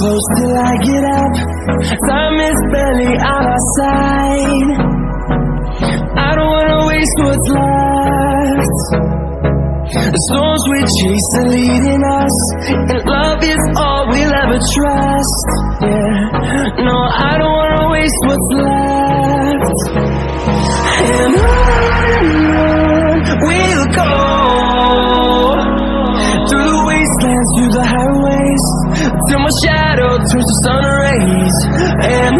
close till I get up. Time is barely on our side. I don't wanna waste what's left. The storms we chase are leading us, and love is all we'll ever trust. Yeah, no, I don't wanna waste what's left. And on we'll go, through the wastelands, through the highways, till my shadow turns to sun rays. And